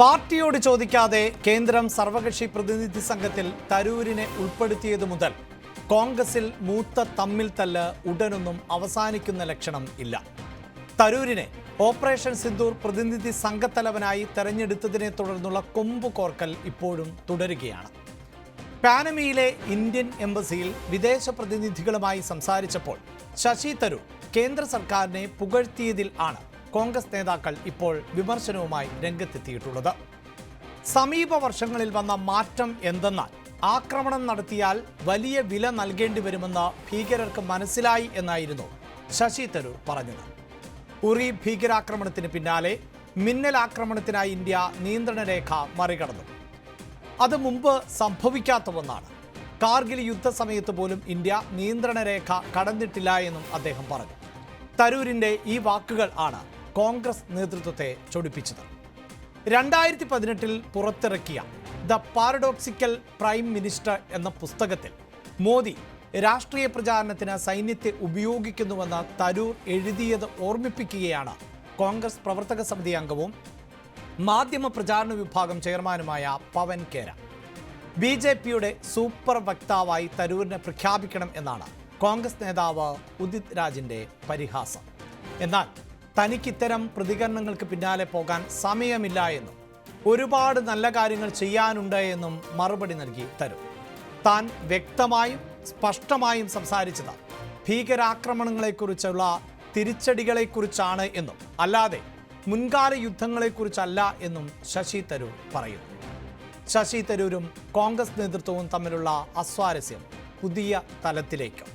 പാർട്ടിയോട് ചോദിക്കാതെ കേന്ദ്രം സർവകക്ഷി പ്രതിനിധി സംഘത്തിൽ തരൂരിനെ ഉൾപ്പെടുത്തിയതു മുതൽ കോൺഗ്രസിൽ മൂത്ത തമ്മിൽ തല്ല് ഉടനൊന്നും അവസാനിക്കുന്ന ലക്ഷണം ഇല്ല. തരൂരിനെ ഓപ്പറേഷൻ സിന്ദൂർ പ്രതിനിധി സംഘത്തലവനായി തെരഞ്ഞെടുത്തതിനെ തുടർന്നുള്ള കൊമ്പുകോർക്കൽ ഇപ്പോഴും തുടരുകയാണ്. പാനമയിലെ ഇന്ത്യൻ എംബസിയിൽ വിദേശ പ്രതിനിധികളുമായി സംസാരിച്ചപ്പോൾ ശശി തരൂർ കേന്ദ്ര സർക്കാരിനെ പുകഴ്ത്തിയതിൽ ആണ് കോൺഗ്രസ് നേതാക്കൾ ഇപ്പോൾ വിമർശനവുമായി രംഗത്തെത്തിയിട്ടുള്ളത്. സമീപ വർഷങ്ങളിൽ വന്ന മാറ്റം എന്തെന്നാൽ ആക്രമണം നടത്തിയാൽ വലിയ വില നൽകേണ്ടി വരുമെന്ന് ഭീകരർക്ക് മനസ്സിലായി എന്നായിരുന്നു ശശി തരൂർ പറഞ്ഞത്. ഉറി ഭീകരാക്രമണത്തിന് പിന്നാലെ മിന്നൽ ആക്രമണത്തിനായി ഇന്ത്യ നിയന്ത്രണ രേഖ മറികടന്നു. അത് മുമ്പ് സംഭവിക്കാത്ത ഒന്നാണ്. കാർഗിൽ യുദ്ധസമയത്ത് പോലും ഇന്ത്യ നിയന്ത്രണ രേഖ കടന്നിട്ടില്ല എന്നും അദ്ദേഹം പറഞ്ഞു. തരൂരിൻ്റെ ഈ വാക്കുകൾ ആണ് കോൺഗ്രസ് നേതൃത്വത്തെ ചൊടിപ്പിച്ചത്. 2018 പുറത്തിറക്കിയ ദ പാരഡോക്സിക്കൽ പ്രൈം മിനിസ്റ്റർ എന്ന പുസ്തകത്തിൽ മോദി രാഷ്ട്രീയ പ്രചാരണത്തിന് സൈന്യത്തെ ഉപയോഗിക്കുന്നുവെന്ന് തരൂർ എഴുതിയത് ഓർമ്മിപ്പിക്കുകയാണ് കോൺഗ്രസ് പ്രവർത്തക സമിതി അംഗവും മാധ്യമ പ്രചാരണ വിഭാഗം ചെയർമാനുമായ പവൻ കേര. BJPയുടെ സൂപ്പർ വക്താവായി തരൂരിനെ പ്രഖ്യാപിക്കണം എന്നാണ് കോൺഗ്രസ് നേതാവ് ഉദിത് രാജിൻ്റെ പരിഹാസം. എന്നാൽ തനിക്ക് ഇത്തരം പ്രതികരണങ്ങൾക്ക് പിന്നാലെ പോകാൻ സമയമില്ല എന്നും ഒരുപാട് നല്ല കാര്യങ്ങൾ ചെയ്യാനുണ്ട് എന്നും മറുപടി നൽകി തരൂർ. താൻ വ്യക്തമായും സ്പഷ്ടമായും സംസാരിച്ചത് ഭീകരാക്രമണങ്ങളെക്കുറിച്ചുള്ള തിരിച്ചടികളെക്കുറിച്ചാണ് എന്നും അല്ലാതെ മുൻകാല യുദ്ധങ്ങളെക്കുറിച്ചല്ല എന്നും ശശി തരൂർ പറയുന്നു. ശശി തരൂരും കോൺഗ്രസ് നേതൃത്വവും തമ്മിലുള്ള അസ്വാരസ്യം പുതിയ തലത്തിലേക്ക്.